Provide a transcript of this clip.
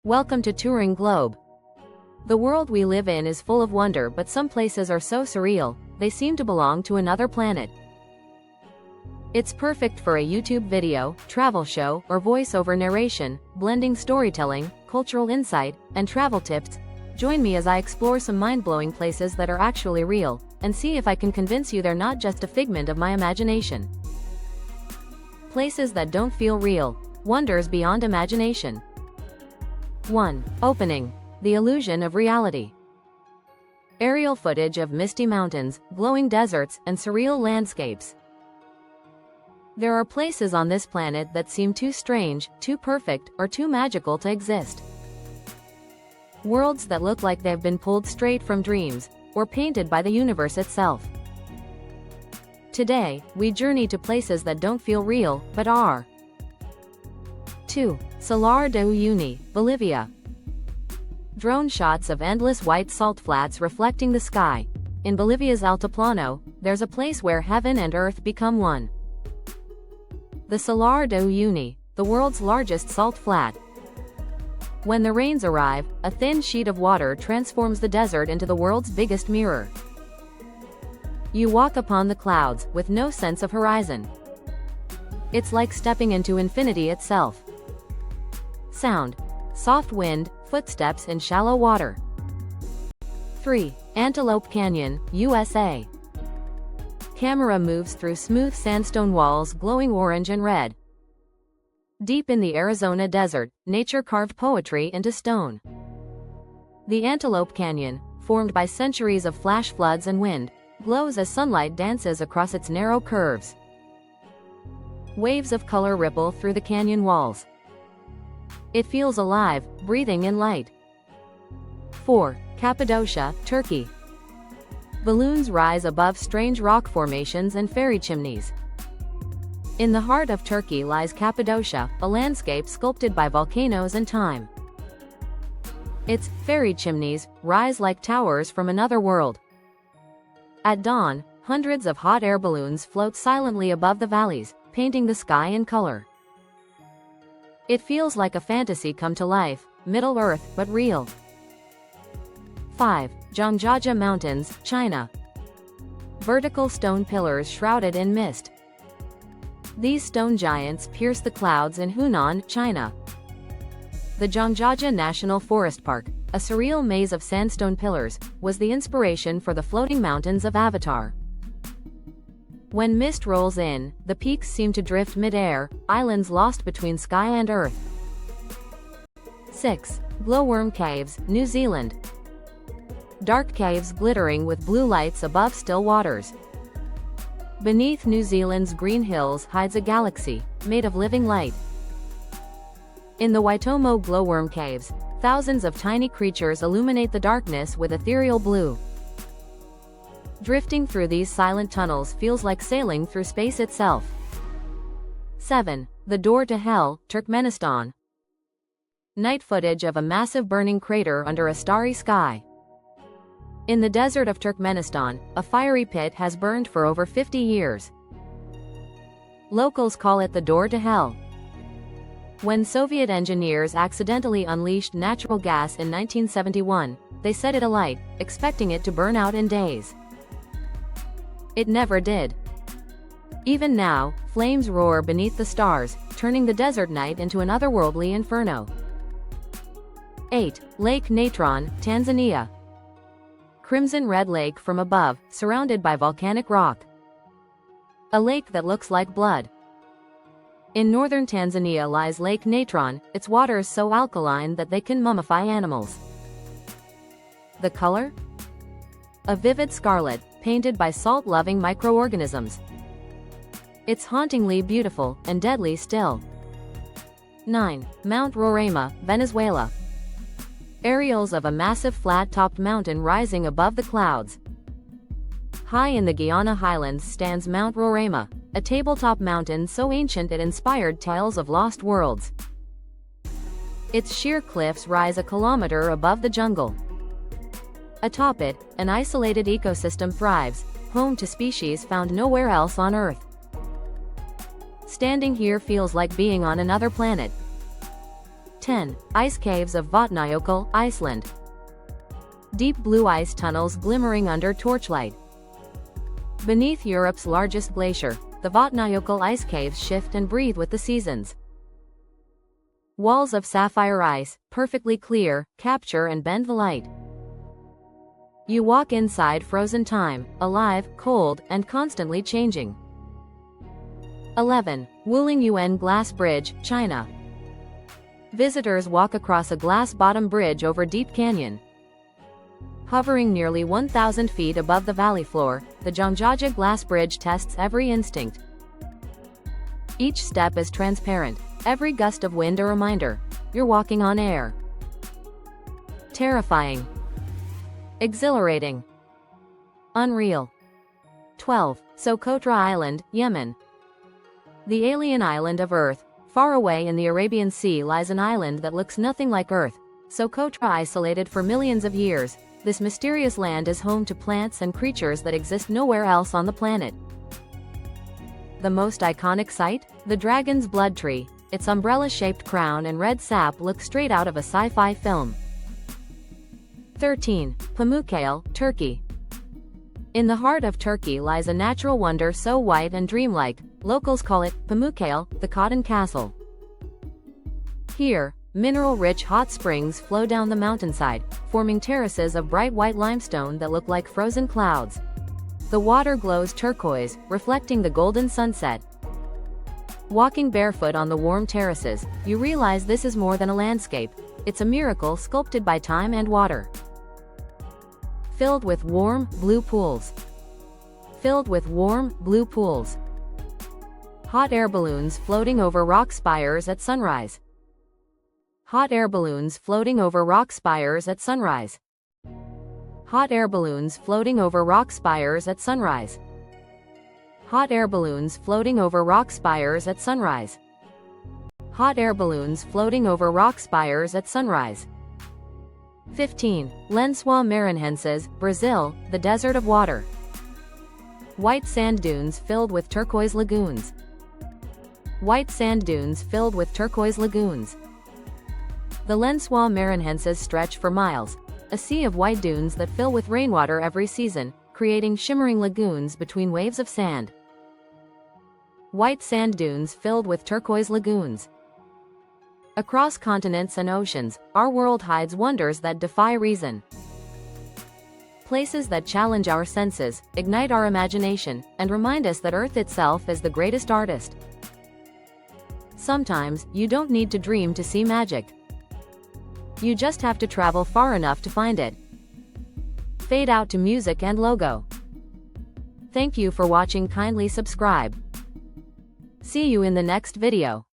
Welcome to Touring Globe. The world we live in is full of wonder, but some places are so surreal, they seem to belong to another planet. It's perfect for a YouTube video, travel show, or voice-over narration, blending storytelling, cultural insight, and travel tips. Join me as I explore some mind-blowing places that are actually real, and see if I can convince you they're not just a figment of my imagination. Places that don't feel real. Wonders beyond imagination. 1. Opening. The illusion of reality. Aerial footage of misty mountains, glowing deserts, and surreal landscapes. There are places on this planet that seem too strange, too perfect, or too magical to exist. Worlds that look like they've been pulled straight from dreams, or painted by the universe itself. Today, we journey to places that don't feel real, but are. 2. Salar de Uyuni, Bolivia. Drone shots of endless white salt flats reflecting the sky. In Bolivia's Altiplano, there's a place where heaven and earth become one. The Salar de Uyuni, the world's largest salt flat. When the rains arrive, a thin sheet of water transforms the desert into the world's biggest mirror. You walk upon the clouds, with no sense of horizon. It's like stepping into infinity itself. Sound. Soft wind, footsteps in shallow water. 3. Antelope Canyon, USA. Camera moves through smooth sandstone walls glowing orange and red. Deep in the Arizona desert, nature carved poetry into stone. The Antelope Canyon, formed by centuries of flash floods and wind, glows as sunlight dances across its narrow curves. Waves of color ripple through the canyon walls. It feels alive, breathing in light. 4. Cappadocia, Turkey. Balloons rise above strange rock formations and fairy chimneys. In the heart of Turkey lies Cappadocia, a landscape sculpted by volcanoes and time. Its fairy chimneys rise like towers from another world. At dawn, hundreds of hot air balloons float silently above the valleys, painting the sky in color. It feels like a fantasy come to life, Middle-earth, but real. 5. Zhangjiajie Mountains, China. Vertical stone pillars shrouded in mist. These stone giants pierce the clouds in Hunan, China. The Zhangjiajie National Forest Park, a surreal maze of sandstone pillars, was the inspiration for the floating mountains of Avatar. When mist rolls in, the peaks seem to drift mid-air, islands lost between sky and earth. 6. Glowworm Caves, New Zealand. Dark caves glittering with blue lights above still waters. Beneath New Zealand's green hills hides a galaxy, made of living light. In the Waitomo glowworm caves, thousands of tiny creatures illuminate the darkness with ethereal blue. Drifting through these silent tunnels feels like sailing through space itself. 7. The Door to Hell, Turkmenistan. Night footage of a massive burning crater under a starry sky. In the desert of Turkmenistan, a fiery pit has burned for over 50 years. Locals call it the Door to Hell. When Soviet engineers accidentally unleashed natural gas in 1971, they set it alight, expecting it to burn out in days. It never did. Even now, flames roar beneath the stars, turning the desert night into an otherworldly inferno. 8. Lake Natron, Tanzania. Crimson red lake from above, surrounded by volcanic rock. A lake that looks like blood. In northern Tanzania lies Lake Natron, its waters so alkaline that they can mummify animals. The color? A vivid scarlet, painted by salt-loving microorganisms. It's hauntingly beautiful, and deadly still. 9. Mount Roraima, Venezuela. Aerials of a massive flat-topped mountain rising above the clouds. High in the Guiana highlands stands Mount Roraima, a tabletop mountain so ancient it inspired tales of lost worlds. Its sheer cliffs rise a kilometer above the jungle. Atop it, an isolated ecosystem thrives, home to species found nowhere else on Earth. Standing here feels like being on another planet. 10. Ice caves of Vatnajökull, Iceland. Deep blue ice tunnels glimmering under torchlight. Beneath Europe's largest glacier, the Vatnajökull ice caves shift and breathe with the seasons. Walls of sapphire ice, perfectly clear, capture and bend the light. You walk inside frozen time, alive, cold, and constantly changing. 11. Wuling Yuan Glass Bridge, China. Visitors walk across a glass-bottom bridge over Deep Canyon. Hovering nearly 1,000 feet above the valley floor, the Zhangjiajie Glass Bridge tests every instinct. Each step is transparent, every gust of wind a reminder. You're walking on air. Terrifying. Exhilarating. Unreal. 12. Socotra Island, Yemen. The alien island of Earth. Far away in the Arabian Sea lies an island that looks nothing like Earth. Socotra, isolated for millions of years, this mysterious land is home to plants and creatures that exist nowhere else on the planet. The most iconic sight? The dragon's blood tree. Its umbrella-shaped crown and red sap look straight out of a sci-fi film. 13. Pamukkale, Turkey. In the heart of Turkey lies a natural wonder so white and dreamlike, locals call it Pamukkale, the Cotton Castle. Here, mineral-rich hot springs flow down the mountainside, forming terraces of bright white limestone that look like frozen clouds. The water glows turquoise, reflecting the golden sunset. Walking barefoot on the warm terraces, you realize this is more than a landscape. It's a miracle sculpted by time and water. Filled with warm, blue pools. Filled with warm, blue pools. Hot air balloons floating over rock spires at sunrise. Hot air balloons floating over rock spires at sunrise. Hot air balloons floating over rock spires at sunrise. Hot air balloons floating over rock spires at sunrise. Hot air balloons floating over rock spires at sunrise. 15. Lençóis Maranhenses, Brazil, the desert of water. White sand dunes filled with turquoise lagoons. White sand dunes filled with turquoise lagoons. The Lençóis Maranhenses stretch for miles, a sea of white dunes that fill with rainwater every season, creating shimmering lagoons between waves of sand. White sand dunes filled with turquoise lagoons. Across continents and oceans, our world hides wonders that defy reason. Places that challenge our senses, ignite our imagination, and remind us that Earth itself is the greatest artist. Sometimes, you don't need to dream to see magic. You just have to travel far enough to find it. Fade out to music and logo. Thank you for watching. Kindly subscribe. See you in the next video.